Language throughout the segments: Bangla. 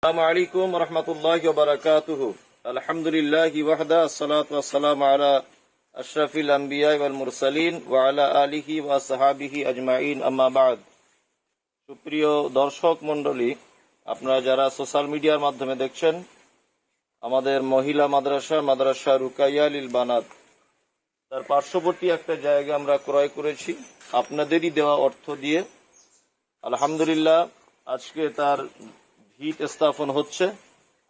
আসসালামু আলাইকুম রহমতুল্লাহি ওয়া বারাকাতুহু। আলহামদুলিল্লাহি ওয়াহদা, আসসালাতু ওয়াসসালামু আলা আশরাফিল আম্বিয়া ওয়াল মুরসালিন ওয়া আলা আলিহি ওয়া সাহাবিহি আজমাইন, আম্মা বাদ। সুপ্রিয় দর্শক মণ্ডলী, আপনারা যারা সোশ্যাল মিডিয়ার মাধ্যমে দেখছেন, আমাদের মহিলা মাদ্রাসা রুকাইয়া লিল বানাত, তার পার্শ্ববর্তী একটা জায়গা আমরা ক্রয় করেছি আপনাদেরই দেওয়া অর্থ দিয়ে। আলহামদুলিল্লাহ, আজকে তার ভিত স্থাপন হচ্ছে।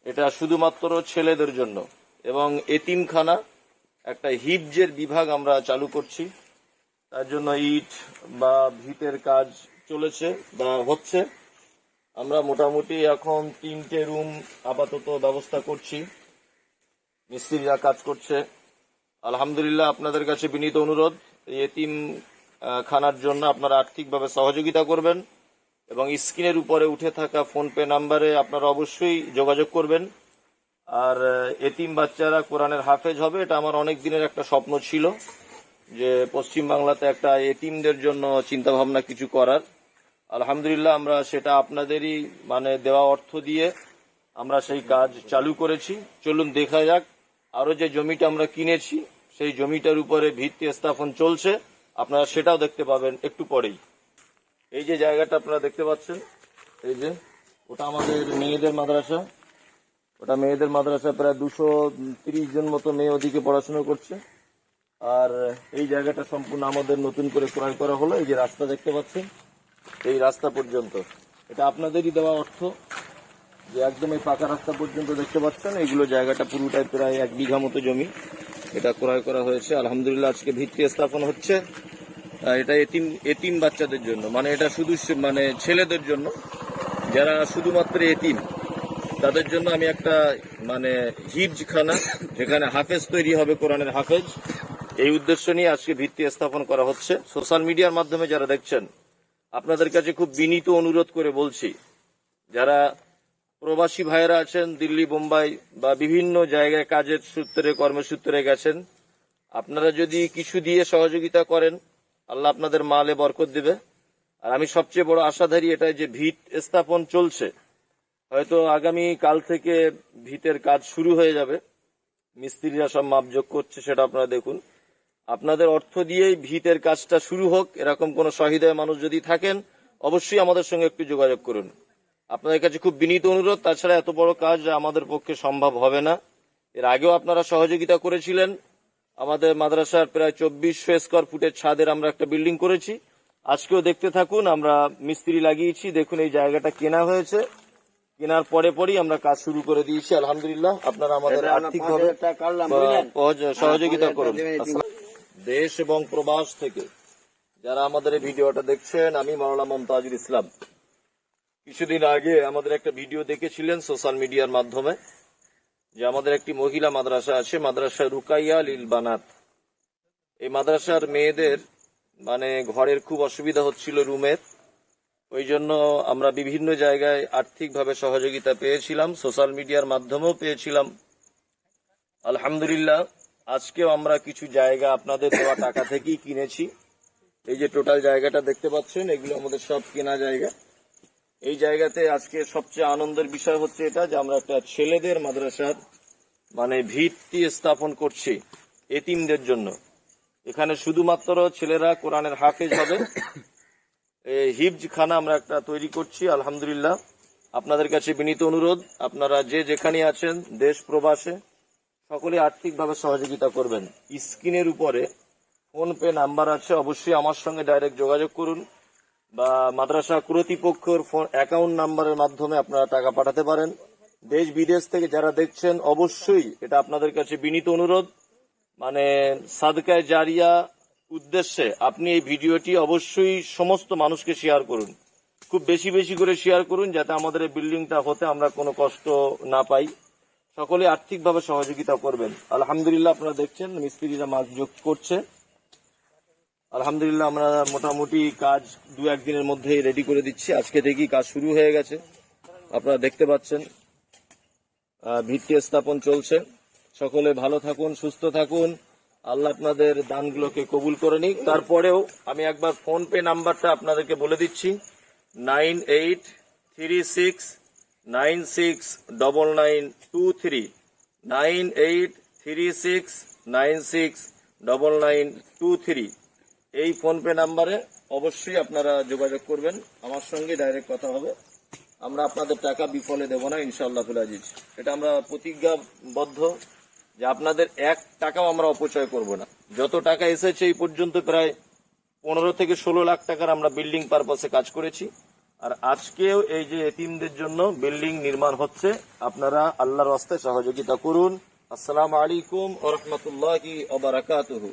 এটা শুধুমাত্র ছেলেদের জন্য এবং এতিমখানা, একটা হিফজের বিভাগ আমরা চালু করছি। তার জন্য ইট বা ভিতের কাজ চলেছে বা হচ্ছে। আমরা মোটামুটি এখন 3টে রুম আপাতত ব্যবস্থা করছি, মিস্ত্রিরা কাজ করছে। আলহামদুলিল্লাহ, আপনাদের কাছে বিনীত অনুরোধ, এই এতিম খানার জন্য আপনারা আর্থিকভাবে সহযোগিতা করবেন এবং স্ক্রিনের উপরে উঠে থাকা ফোনপে নাম্বারে আপনারা অবশ্যই যোগাযোগ করবেন। আর এতিম বাচ্চারা কোরআনের হাফেজ হবে, এটা আমার অনেক দিনের একটা স্বপ্ন ছিল যে পশ্চিম বাংলাতে একটা এতিমদের জন্য চিন্তা ভাবনা কিছু করার। আলহামদুলিল্লাহ, আমরা সেটা আপনাদেরই দেওয়া অর্থ দিয়ে আমরা সেই কাজ চালু করেছি। চলুন দেখা যাক। আরো যে জমিটা আমরা কিনেছি সেই জমিটার উপরে ভিত্তি স্থাপন চলছে, আপনারা সেটাও দেখতে পাবেন একটু পরেই। এই যে জায়গাটা আপনারা দেখতে পাচ্ছেন, এই যে ওটা আমাদের মেয়েদের মাদ্রাসা। ওটা মেয়েদের মাদ্রাসা, প্রায় 230 জন মতো মেয়ে ওদিকে পড়াশোনা করছে। আর এই জায়গাটা সম্পূর্ণ আমাদের নতুন করে ক্রয় করা হলো। এই যে রাস্তা দেখতে পাচ্ছেন, এই রাস্তা পর্যন্ত এটা আপনাদেরই দেওয়া অর্থ, যে একদম এই পাকা রাস্তা পর্যন্ত দেখতে পাচ্ছেন। এইগুলো জায়গাটা পুরোটাই প্রায় 1 বিঘা মতো জমি, এটা ক্রয় করা হয়েছে। আলহামদুলিল্লাহ, আজকে ভিত্তি স্থাপন হচ্ছে। এটা এতিম বাচ্চাদের জন্য, এটা শুধু ছেলেদের জন্য, যারা শুধুমাত্র এতিম তাদের জন্য আমি একটা হিফজখানা, যেখানে হাফেজ তৈরি হবে, কোরআনের হাফেজ, এই উদ্দেশ্য নিয়ে আজকে ভিত্তি স্থাপন করা হচ্ছে। সোশ্যাল মিডিয়ার মাধ্যমে যারা দেখছেন, আপনাদের কাছে খুব বিনীত অনুরোধ করে বলছি, যারা প্রবাসী ভাইয়েরা আছেন, দিল্লি, বোম্বাই বা বিভিন্ন জায়গায় কাজের সূত্রে কর্মসূত্রে গেছেন, আপনারা যদি কিছু দিয়ে সহযোগিতা করেন, আল্লাহ আপনাদের মালে বরকত দেবে। আর আমি সবচেয়ে বড় আশাধারী এটাই যে ভিত স্থাপন চলছে, হয়তো আগামী কাল থেকে ভিতের কাজ শুরু হয়ে যাবে। মিস্ত্রিরা সব মাপযোগ করছে, সেটা আপনারা দেখুন। আপনাদের অর্থ দিয়েই ভিতের কাজটা শুরু হোক, এরকম কোন সহৃদয় মানুষ যদি থাকেন, অবশ্যই আমাদের সঙ্গে একটু যোগাযোগ করুন। আপনাদের কাছে খুব বিনীত অনুরোধ। তাছাড়া এত বড় কাজ আমাদের পক্ষে সম্ভব হবে না। এর আগেও আপনারা সহযোগিতা করেছিলেন। আমাদের মাদ্রাসার প্রায় 2400 স্কয়ার ফুটের ছাদের আমরা একটা বিল্ডিং করেছি। আজকেও দেখতে থাকুন, আমরা মিস্ত্রি লাগিয়েছি। দেখুন, এই জায়গাটা কেনা হয়েছে, কেনার পরেই আমরা কাজ শুরু করে দিয়েছি। আলহামদুলিল্লাহ, আপনারা আমাদের আর্থিকভাবে সহযোগিতা করুন। দেশ এবং প্রবাস থেকে যারা আমাদের এই ভিডিওটা দেখছেন, আমি মাওলানা মুমতাজুল ইসলাম। কিছুদিন আগে আমাদের একটা ভিডিও দেখেছিলেন সোশ্যাল মিডিয়ার মাধ্যমে, যে আমাদের একটি মহিলা মাদ্রাসা আছে, মাদ্রাসা রুকাইয়া লিল বানাত। এই মাদ্রাসার মেয়েদের ঘরের খুব অসুবিধা হচ্ছিল রুমের, ওই জন্য আমরা বিভিন্ন জায়গায় আর্থিকভাবে সহযোগিতা পেয়েছিলাম, সোশ্যাল মিডিয়ার মাধ্যমেও পেয়েছিলাম। আলহামদুলিল্লাহ, আজকেও আমরা কিছু জায়গা আপনাদের দেওয়া টাকা থেকেই কিনেছি। এই যে টোটাল জায়গাটা দেখতে পাচ্ছেন, এগুলো আমাদের সব কেনা জায়গা। এই জায়গাতে আজকে সবচেয়ে আনন্দের বিষয় হচ্ছে এটা, যে আমরা একটা ছেলেদের মাদ্রাসার ভিত্তি স্থাপন করছি এতিমদের জন্য। এখানে শুধুমাত্র ছেলেরা কোরআনের হাফেজ হবে। হিফজখানা আমরা একটা তৈরি করছি। আলহামদুলিল্লাহ, আপনাদের কাছে বিনীত অনুরোধ, আপনারা যে যেখানে আছেন, দেশ প্রবাসে, সকলে আর্থিকভাবে সহযোগিতা করবেন। স্ক্রিনের উপরে ফোনপে নাম্বার আছে, অবশ্যই আমার সঙ্গে ডাইরেক্ট যোগাযোগ করুন, বা মাদ্রাসা কর্তৃপক্ষের অ্যাকাউন্ট নাম্বারের মাধ্যমে আপনারা টাকা পাঠাতে পারেন। দেশ বিদেশ থেকে যারা দেখছেন, অবশ্যই এটা আপনাদের কাছে বিনীত অনুরোধ, সাদকায়ে জারিয়া উদ্দেশ্যে আপনি এই ভিডিওটি অবশ্যই সমস্ত মানুষকে শেয়ার করুন, খুব বেশি বেশি করে শেয়ার করুন, যাতে আমাদের এই বিল্ডিংটা হতে আমরা কোনো কষ্ট না পাই। সকলে আর্থিকভাবে সহযোগিতা করবেন। আলহামদুলিল্লাহ, আপনারা দেখছেন মিস্ত্রিরা মাছ যোগ করছে। আলহামদুলিল্লাহ, আমরা মোটামুটি কাজ 2-1 দিনের মধ্যেই রেডি করে দিচ্ছি। আজকে থেকেই কাজ শুরু হয়ে গেছে, আপনারা দেখতে পাচ্ছেন। ভিত্তি স্থাপন চলছে। সকলে ভালো থাকুন, সুস্থ থাকুন, আল্লাহ আপনাদের দানগুলোকে কবুল করে নিক। তারপরেও আমি একবার ফোনপে নাম্বারটা আপনাদেরকে বলে দিচ্ছি, 9836 98369923 9836969923 এই ফোনপে নাম্বারে অবশ্যই আপনারা যোগাযোগ করবেন, আমার সঙ্গে ডাইরেক্ট কথা হবে। আমরা আপনাদের টাকা বিফলে দেব না ইনশাআল্লাহ আজিজ। এটা আমরা প্রতিজ্ঞাবদ্ধ যে আপনাদের 1 টাকাও আমরা অপচয় করব না। যত টাকা এসেছে এই পর্যন্ত প্রায় 15 থেকে 16 লাখ টাকার আমরা বিল্ডিং পারপাসে কাজ করেছি। আর আজকেও এই যে এতিমদের জন্য বিল্ডিং নির্মাণ হচ্ছে, আপনারা আল্লাহর রাস্তায় সহযোগিতা করুন। আসসালামু আলাইকুম ওয়া রাহমাতুল্লাহি ওয়া বারাকাতুহু।